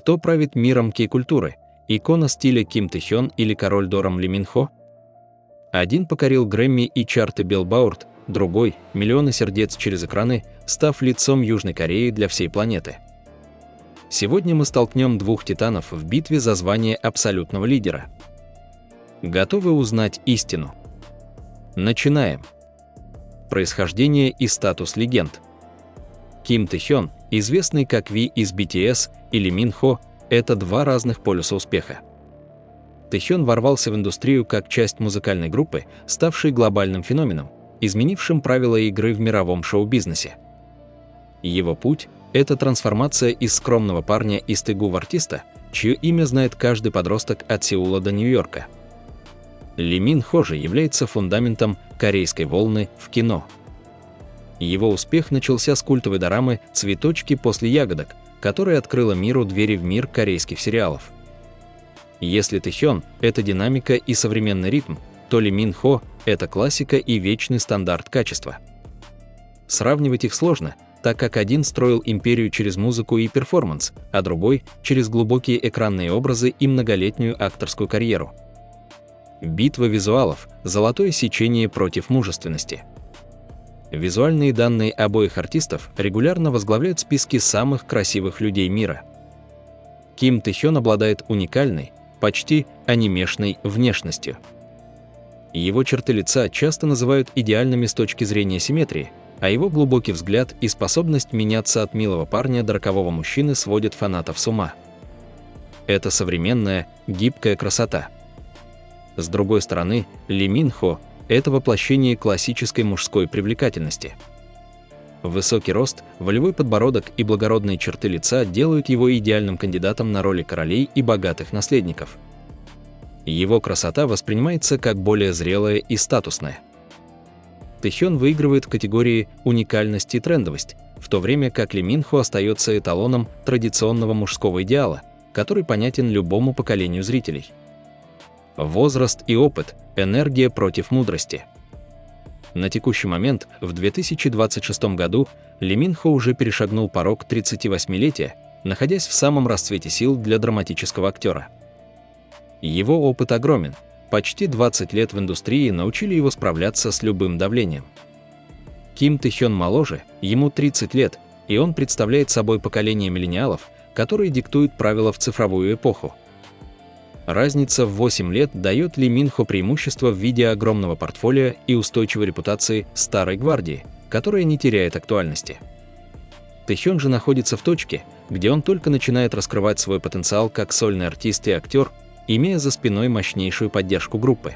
Кто правит миром кей-культуры? Икона стиля Ким Тэ Хён или король Дорам Ли Мин Хо? Один покорил Грэмми и чарты Billboard, другой – миллионы сердец через экраны, став лицом Южной Кореи для всей планеты. Сегодня мы столкнем двух титанов в битве за звание абсолютного лидера. Готовы узнать истину? Начинаем. Происхождение и статус легенд. Ким Тэ Хён, известный как Ви из BTS, или Мин Хо – это два разных полюса успеха. Тэ Хён ворвался в индустрию как часть музыкальной группы, ставшей глобальным феноменом, изменившим правила игры в мировом шоу-бизнесе. Его путь – это трансформация из скромного парня из Тэгу в артиста, чье имя знает каждый подросток от Сеула до Нью-Йорка. Ли Мин Хо же является фундаментом корейской волны в кино. Его успех начался с культовой дорамы «Цветочки после ягодок», которая открыла миру двери в мир корейских сериалов. Если Тэ Хён – это динамика и современный ритм, то Ли Мин Хо – это классика и вечный стандарт качества. Сравнивать их сложно, так как один строил империю через музыку и перформанс, а другой – через глубокие экранные образы и многолетнюю акторскую карьеру. Битва визуалов – золотое сечение против мужественности. Визуальные данные обоих артистов регулярно возглавляют списки самых красивых людей мира. Ким Тэ Хён обладает уникальной, почти анимешной внешностью. Его черты лица часто называют идеальными с точки зрения симметрии, а его глубокий взгляд и способность меняться от милого парня до рокового мужчины сводят фанатов с ума. Это современная, гибкая красота. С другой стороны, Ли Мин Хо – это воплощение классической мужской привлекательности. Высокий рост, волевой подбородок и благородные черты лица делают его идеальным кандидатом на роли королей и богатых наследников. Его красота воспринимается как более зрелая и статусная. Тэ Хён выигрывает в категории «уникальность и трендовость», в то время как Ли Мин Хо остается эталоном традиционного мужского идеала, который понятен любому поколению зрителей. Возраст и опыт – энергия против мудрости. На текущий момент, в 2026 году, Ли Мин Хо уже перешагнул порог 38-летия, находясь в самом расцвете сил для драматического актера. Его опыт огромен. Почти 20 лет в индустрии научили его справляться с любым давлением. Ким Тэ Хён моложе, ему 30 лет, и он представляет собой поколение миллениалов, которые диктуют правила в цифровую эпоху. Разница в 8 лет дает Ли Мин Хо преимущество в виде огромного портфолио и устойчивой репутации старой гвардии, которая не теряет актуальности. Тэ Хён же находится в точке, где он только начинает раскрывать свой потенциал как сольный артист и актер, имея за спиной мощнейшую поддержку группы.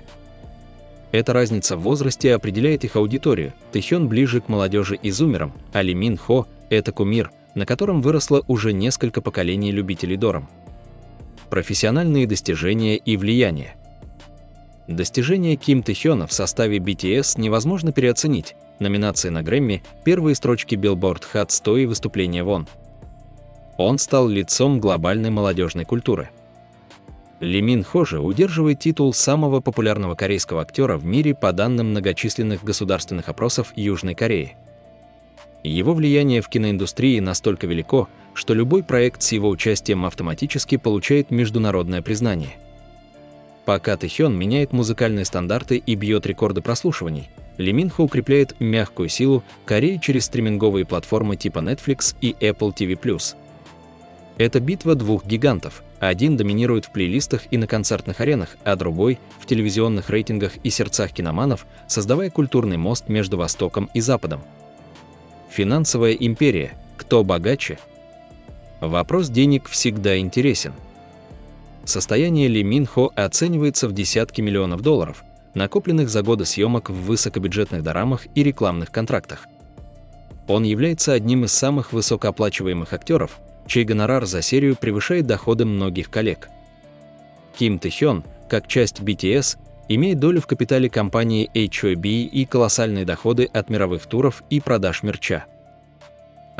Эта разница в возрасте определяет их аудиторию. Тэ Хён ближе к молодежи и зумерам, а Ли Мин Хо – это кумир, на котором выросло уже несколько поколений любителей дорам. Профессиональные достижения и влияние. Достижения Ким Тэ Хёна в составе BTS невозможно переоценить. Номинации на Грэмми, первые строчки Billboard Hot 100 и выступления в ООН. Он стал лицом глобальной молодежной культуры. Ли Мин Хо же удерживает титул самого популярного корейского актера в мире по данным многочисленных государственных опросов Южной Кореи. Его влияние в киноиндустрии настолько велико, что любой проект с его участием автоматически получает международное признание. Пока Тэ Хён меняет музыкальные стандарты и бьет рекорды прослушиваний, Ли Мин Хо укрепляет мягкую силу Кореи через стриминговые платформы типа Netflix и Apple TV+. Это битва двух гигантов. Один доминирует в плейлистах и на концертных аренах, а другой – в телевизионных рейтингах и сердцах киноманов, создавая культурный мост между Востоком и Западом. Финансовая империя. Кто богаче? Вопрос денег всегда интересен. Состояние Ли Мин Хо оценивается в десятки миллионов долларов, накопленных за годы съемок в высокобюджетных дорамах и рекламных контрактах. Он является одним из самых высокооплачиваемых актеров, чей гонорар за серию превышает доходы многих коллег. Ким Тэ Хён, как часть BTS, имеет долю в капитале компании HOB и колоссальные доходы от мировых туров и продаж мерча.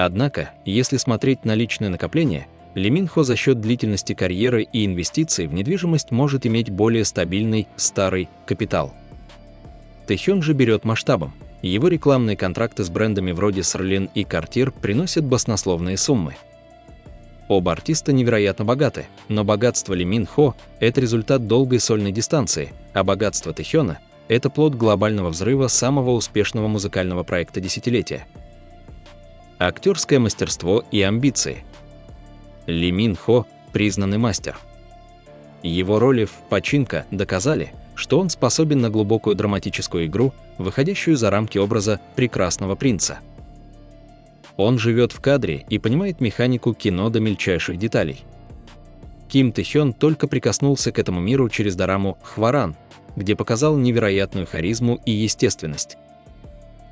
Однако, если смотреть на личное накопление, Ли Мин Хо за счет длительности карьеры и инвестиций в недвижимость может иметь более стабильный, старый капитал. Тэ Хён же берет масштабом. Его рекламные контракты с брендами вроде Celine и Cartier приносят баснословные суммы. Оба артиста невероятно богаты, но богатство Ли Мин Хо – это результат долгой сольной дистанции, а богатство Тэхёна – это плод глобального взрыва самого успешного музыкального проекта десятилетия. Актерское мастерство и амбиции. Ли Мин Хо – признанный мастер. Его роли в «Починка» доказали, что он способен на глубокую драматическую игру, выходящую за рамки образа прекрасного принца. Он живет в кадре и понимает механику кино до мельчайших деталей. Ким Тэхён только прикоснулся к этому миру через дораму «Хваран», где показал невероятную харизму и естественность.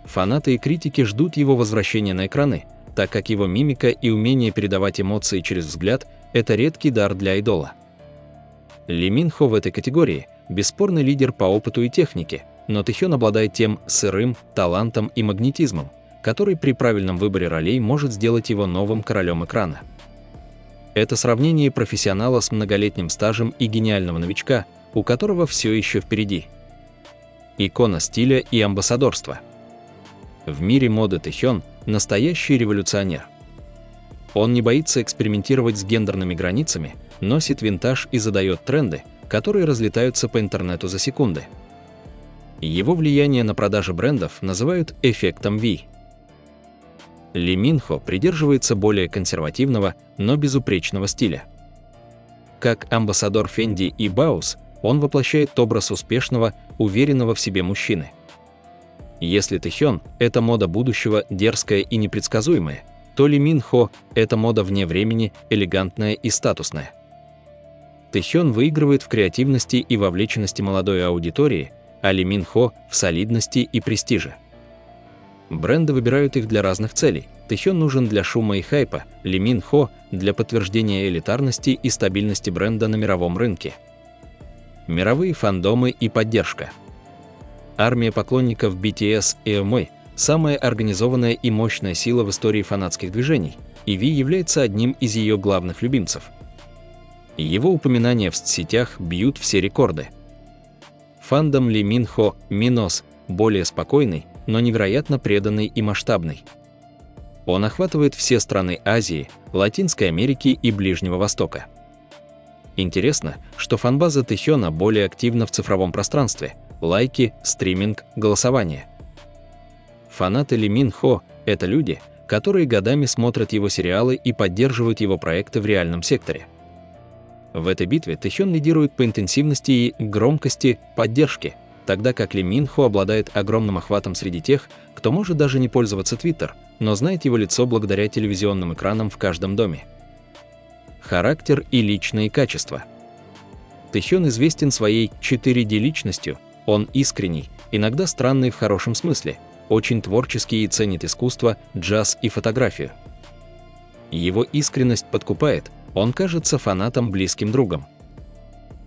Фанаты и критики ждут его возвращения на экраны, так как его мимика и умение передавать эмоции через взгляд – это редкий дар для айдола. Ли Мин Хо в этой категории – бесспорный лидер по опыту и технике, но Тэхён обладает тем сырым талантом и магнетизмом, который при правильном выборе ролей может сделать его новым королем экрана. Это сравнение профессионала с многолетним стажем и гениального новичка, у которого все еще впереди. Икона стиля и амбассадорства. В мире моды Тэхён – настоящий революционер. Он не боится экспериментировать с гендерными границами, носит винтаж и задает тренды, которые разлетаются по интернету за секунды. Его влияние на продажи брендов называют эффектом Ви. Ли Мин Хо придерживается более консервативного, но безупречного стиля. Как амбассадор Fendi и Baus, он воплощает образ успешного, уверенного в себе мужчины. Если Тэхён – это мода будущего, дерзкая и непредсказуемая, то Ли Мин Хо – это мода вне времени, элегантная и статусная. Тэхён выигрывает в креативности и вовлеченности молодой аудитории, а Ли Мин Хо – в солидности и престиже. Бренды выбирают их для разных целей. Тэхён нужен для шума и хайпа, Ли Мин Хо – для подтверждения элитарности и стабильности бренда на мировом рынке. Мировые фандомы и поддержка. Армия поклонников BTS и EMI – самая организованная и мощная сила в истории фанатских движений, и Ви является одним из ее главных любимцев. Его упоминания в соцсетях бьют все рекорды. Фандом Ли Мин Хо Минос более спокойный, но невероятно преданный и масштабный. Он охватывает все страны Азии, Латинской Америки и Ближнего Востока. Интересно, что фанбаза Тэхёна более активна в цифровом пространстве – лайки, стриминг, голосование. Фанаты Ли Мин Хо – это люди, которые годами смотрят его сериалы и поддерживают его проекты в реальном секторе. В этой битве Тэхён лидирует по интенсивности и громкости поддержки, тогда как Ли Мин Хо обладает огромным охватом среди тех, кто может даже не пользоваться Twitter, но знает его лицо благодаря телевизионным экранам в каждом доме. Характер и личные качества. Тэхён известен своей 4D-личностью, он искренний, иногда странный в хорошем смысле, очень творческий и ценит искусство, джаз и фотографию. Его искренность подкупает, он кажется фанатом близким другом.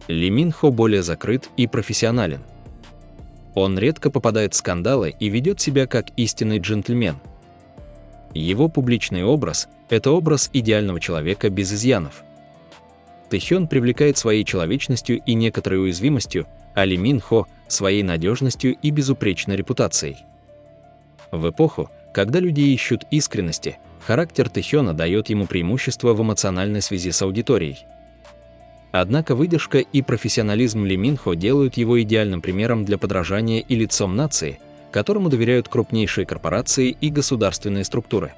Ли Мин Хо более закрыт и профессионален. Он редко попадает в скандалы и ведет себя как истинный джентльмен. Его публичный образ – это образ идеального человека без изъянов. Тэхён привлекает своей человечностью и некоторой уязвимостью, а Ли Мин Хо – своей надежностью и безупречной репутацией. В эпоху, когда люди ищут искренности, характер Тэхёна дает ему преимущество в эмоциональной связи с аудиторией. Однако выдержка и профессионализм Ли Мин Хо делают его идеальным примером для подражания и лицом нации, которому доверяют крупнейшие корпорации и государственные структуры.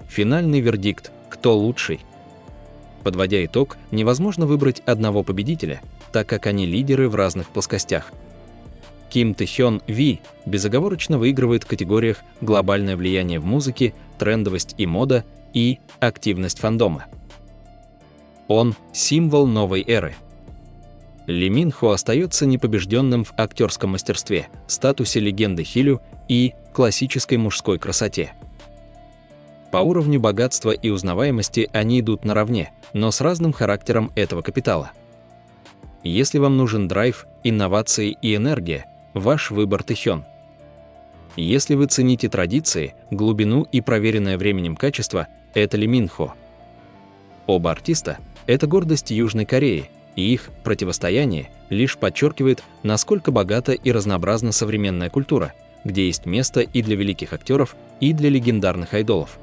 Финальный вердикт – кто лучший? Подводя итог, невозможно выбрать одного победителя, так как они лидеры в разных плоскостях. Ким Тэхён Ви безоговорочно выигрывает в категориях глобальное влияние в музыке, трендовость и мода и активность фандома. Он – символ новой эры. Ли Мин Хо остается непобежденным в актерском мастерстве, статусе легенды Хилю и классической мужской красоте. По уровню богатства и узнаваемости они идут наравне, но с разным характером этого капитала. Если вам нужен драйв, инновации и энергия, ваш выбор Тэхён. Если вы цените традиции, глубину и проверенное временем качество, это Ли Мин Хо. Оба артиста – это гордость Южной Кореи, и их противостояние лишь подчеркивает, насколько богата и разнообразна современная культура, где есть место и для великих актеров, и для легендарных айдолов.